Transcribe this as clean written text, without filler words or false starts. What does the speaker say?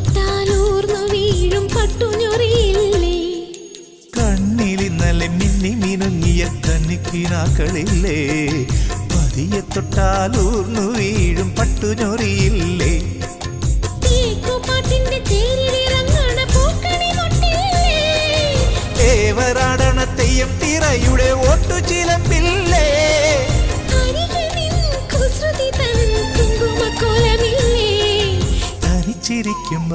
തൊട്ടാലൂർന്നു വീഴും പട്ടുഞ്ഞൊറിയില്ലേ കണ്ണിലിന്നലെ മിന്നി മിനുങ്ങിയ കന്നിക്കിനാക്കളില്ലേ പതിയെ തൊട്ടാലൂർന്നു വീഴും പട്ടുഞ്ഞൊറിയില്ലേ ഏവരാടണ തെയ്യം തിറയുടെ ഓട്ടുചിലമ്പില്ലേ തനിച്ചിരിക്കുമ്പം